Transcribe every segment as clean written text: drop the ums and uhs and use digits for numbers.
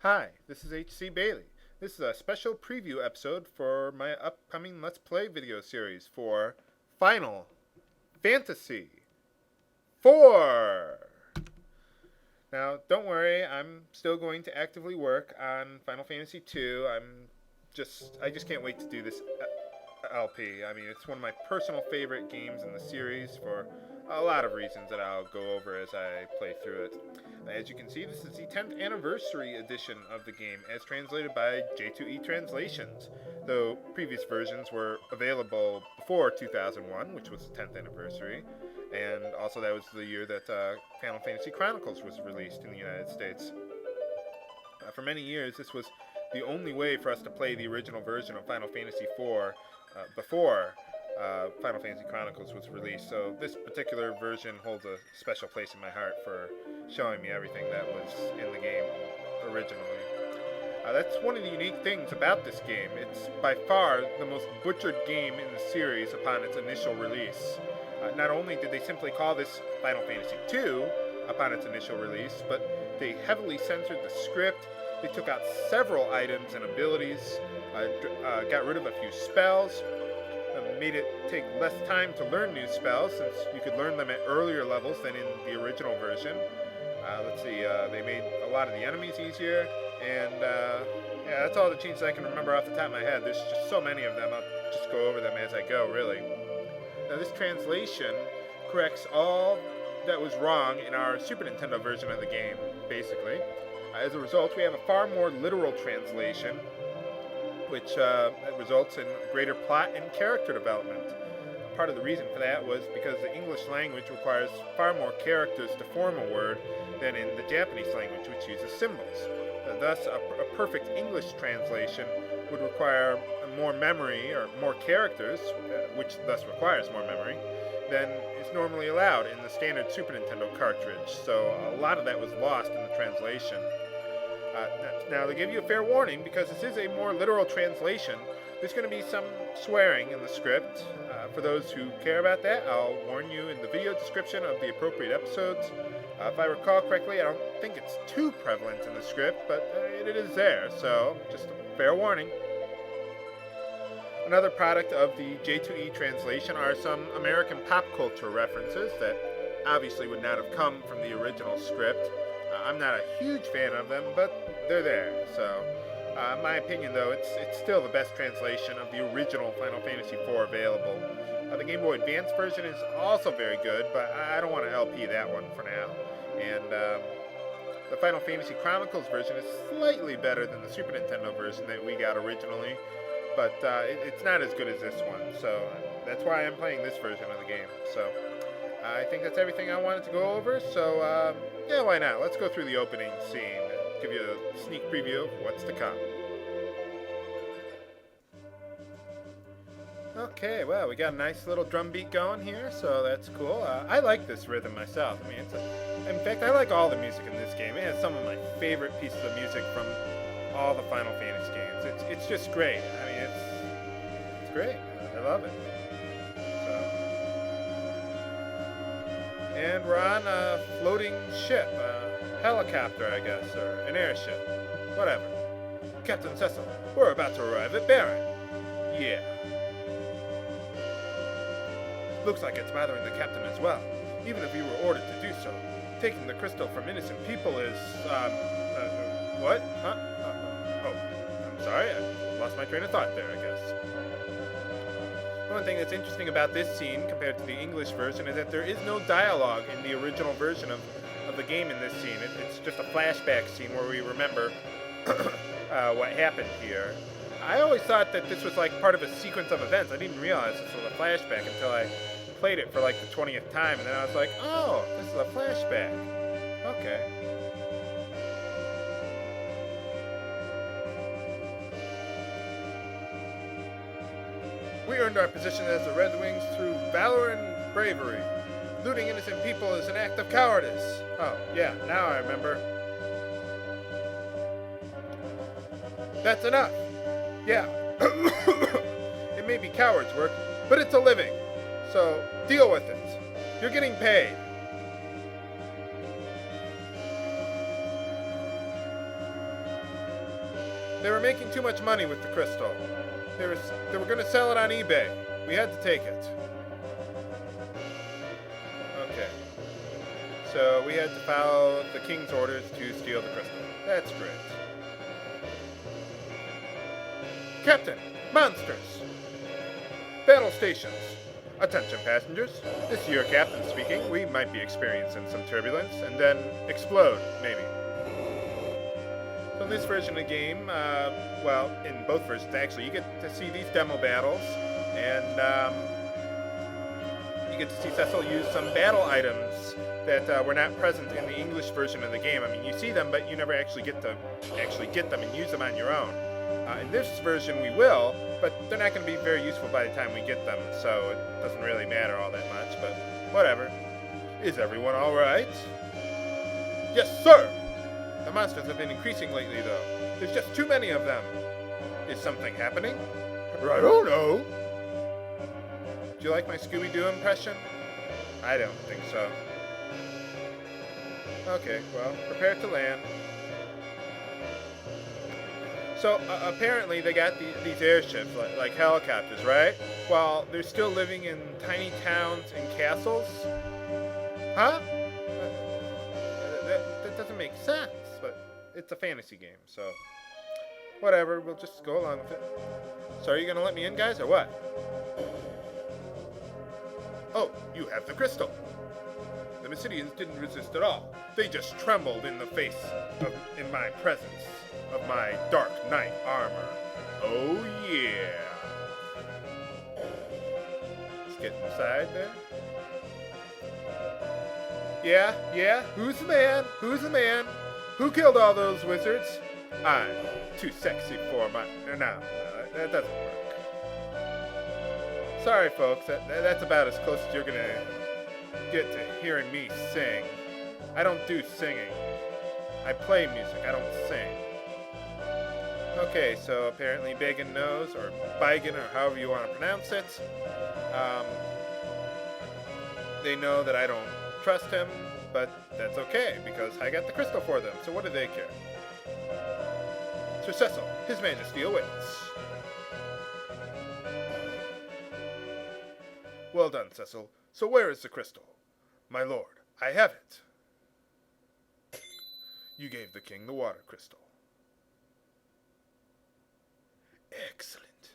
Hi, this is HC Bailey. This is a special preview episode for my upcoming Let's Play video series for Final Fantasy IV. Now, don't worry, I'm still going to actively work on Final Fantasy II. I just can't wait to do this LP. I mean, it's one of my personal favorite games in the series for a lot of reasons that I'll go over as I play through it. As you can see, this is the 10th anniversary edition of the game, as translated by J2E Translations, though previous versions were available before 2001, which was the 10th anniversary, and also that was the year that Final Fantasy Chronicles was released in the United States. For many years, this was the only way for us to play the original version of Final Fantasy IV before Final Fantasy Chronicles was released, so this particular version holds a special place in my heart for showing me everything that was in the game originally. That's one of the unique things about this game. It's by far the most butchered game in the series upon its initial release. Not only did they simply call this Final Fantasy II upon its initial release, but they heavily censored the script. They took out several items and abilities, got rid of a few spells, made it take less time to learn new spells since you could learn them at earlier levels than in the original version. They made a lot of the enemies easier, and yeah, that's all the changes I can remember off the top of my head. There's just so many of them, I'll just go over them as I go, really. Now, this translation corrects all that was wrong in our Super Nintendo version of the game, basically. As a result, we have a far more literal translation, which results in greater plot and character development. Part of the reason for that was because the English language requires far more characters to form a word than in the Japanese language, which uses symbols. Thus, a perfect English translation would require more memory, or more characters, which thus requires more memory, than is normally allowed in the standard Super Nintendo cartridge. So a lot of that was lost in the translation. Now, they give you a fair warning, because this is a more literal translation. There's going to be some swearing in the script. For those who care about that, I'll warn you in the video description of the appropriate episodes. If I recall correctly, I don't think it's too prevalent in the script, but it is there, so just a fair warning. Another product of the J2E translation are some American pop culture references that obviously would not have come from the original script. I'm not a huge fan of them, but they're there. So, in my opinion, though, it's still the best translation of the original Final Fantasy IV available. The Game Boy Advance version is also very good, but I don't want to LP that one for now. And the Final Fantasy Chronicles version is slightly better than the Super Nintendo version that we got originally, but it's not as good as this one. So that's why I'm playing this version of the game. So I think that's everything I wanted to go over, so yeah, why not? Let's go through the opening scene and give you a sneak preview of what's to come. Okay, well, we got a nice little drum beat going here, so that's cool. I like this rhythm myself. I mean, in fact, I like all the music in this game. It has some of my favorite pieces of music from all the Final Fantasy games. It's just great. I mean, it's great. I love it. And we're on a floating ship, a helicopter, I guess, or an airship. Whatever. Captain Cecil, we're about to arrive at Baron. Yeah. Looks like it's bothering the captain as well, even if he were ordered to do so. Taking the crystal from innocent people is, what? Huh? Oh, I'm sorry, I lost my train of thought there, I guess. One thing that's interesting about this scene compared to the English version is that there is no dialogue in the original version of the game in this scene. It's just a flashback scene where we remember what happened here. I always thought that this was like part of a sequence of events. I didn't realize this was a flashback until I played it for like the 20th time, and then I was like, oh, this is a flashback. Okay. We earned our position as the Red Wings through valor and bravery. Looting innocent people is an act of cowardice. Oh, yeah, now I remember. That's enough. Yeah. It may be coward's work, but it's a living. So, deal with it. You're getting paid. They were making too much money with the crystal. They were going to sell it on eBay. We had to take it. Okay. So we had to follow the king's orders to steal the crystal. That's great. Captain, monsters! Battle stations. Attention passengers. This is your captain speaking. We might be experiencing some turbulence and then explode, maybe. So in this version of the game, well, in both versions actually, you get to see these demo battles, and you get to see Cecil use some battle items that were not present in the English version of the game. I mean, you see them, but you never actually get to get them and use them on your own. In this version, we will, but they're not going to be very useful by the time we get them, so it doesn't really matter all that much, but whatever. Is everyone all right? Yes, sir! The monsters have been increasing lately, though. There's just too many of them. Is something happening? I don't know. Do you like my Scooby-Doo impression? I don't think so. Okay, well, prepare to land. So, apparently they got these airships, like helicopters, right? While they're still living in tiny towns and castles? Huh? That doesn't make sense, but it's a fantasy game, so... Whatever, we'll just go along with it. So are you gonna let me in, guys, or what? Oh, you have the crystal. The Mysidians didn't resist at all. They just trembled in in my presence of my dark knight armor. Oh yeah. Let's get inside there. Yeah, who's the man? Who killed all those wizards? I'm too sexy for my... No, that doesn't work. Sorry, folks, that's about as close as you're gonna get to hearing me sing. I don't do singing. I play music, I don't sing. Okay, so apparently Bagan knows, or Bigan, or however you want to pronounce it. They know that I don't trust him, but that's okay, because I got the crystal for them, so what do they care? Sir Cecil, His Majesty awaits. Well done, Cecil. So where is the crystal? My lord, I have it. You gave the king the water crystal. Excellent.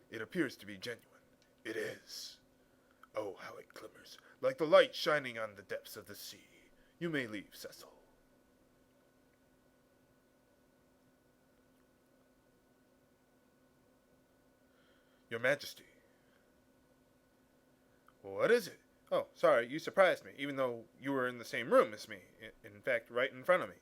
It appears to be genuine. It is. Oh, how it glimmers, like the light shining on the depths of the sea. You may leave, Cecil. Your Majesty. What is it? Oh, sorry, you surprised me, even though you were in the same room as me. In fact, right in front of me.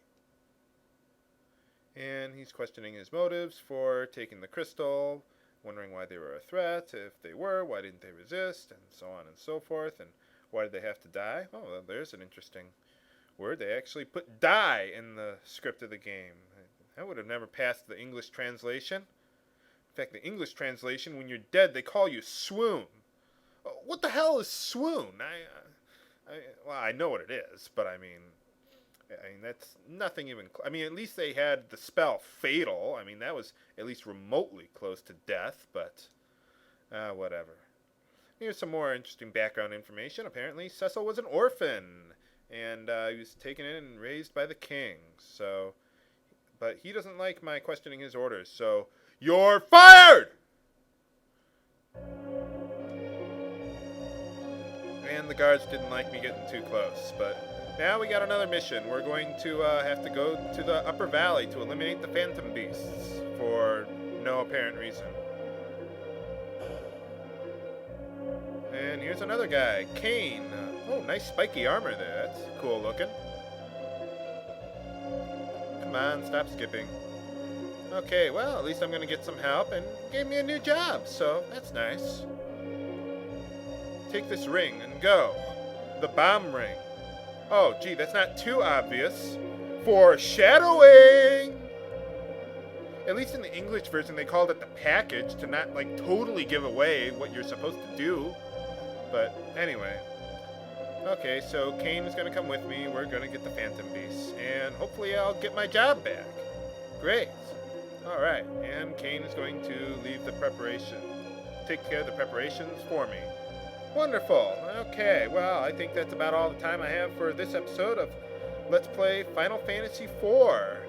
And he's questioning his motives for taking the crystal, wondering why they were a threat. If they were, why didn't they resist, and so on and so forth. And why did they have to die? Oh, well, there's an interesting word. They actually put die in the script of the game. That would have never passed the English translation. In fact, the English translation, when you're dead, they call you swoon. What the hell is swoon? Well, I know what it is, but I mean, that's nothing even... I mean, at least they had the spell fatal. I mean, that was at least remotely close to death, but whatever. Here's some more interesting background information. Apparently, Cecil was an orphan, and he was taken in and raised by the king. So, but he doesn't like my questioning his orders, so you're fired! And the guards didn't like me getting too close, but now we got another mission. We're going to have to go to the upper valley to eliminate the phantom beasts for no apparent reason. And here's another guy, Kane. Oh, nice spiky armor there. That's cool looking. Come on, stop skipping. Okay, well, at least I'm going to get some help, and gave me a new job, so that's nice. Take this ring and go. The bomb ring. Oh, gee, that's not too obvious. Foreshadowing! At least in the English version, they called it the package to not, like, totally give away what you're supposed to do. But anyway. Okay, so Kane is going to come with me. We're going to get the Phantom Beasts. And hopefully I'll get my job back. Great. All right, and Kane is going to take care of the preparations for me. Wonderful. Okay, well, I think that's about all the time I have for this episode of Let's Play Final Fantasy IV.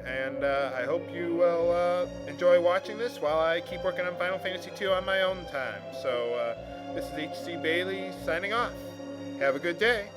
And I hope you will enjoy watching this while I keep working on Final Fantasy II on my own time. So this is H.C. Bailey signing off. Have a good day.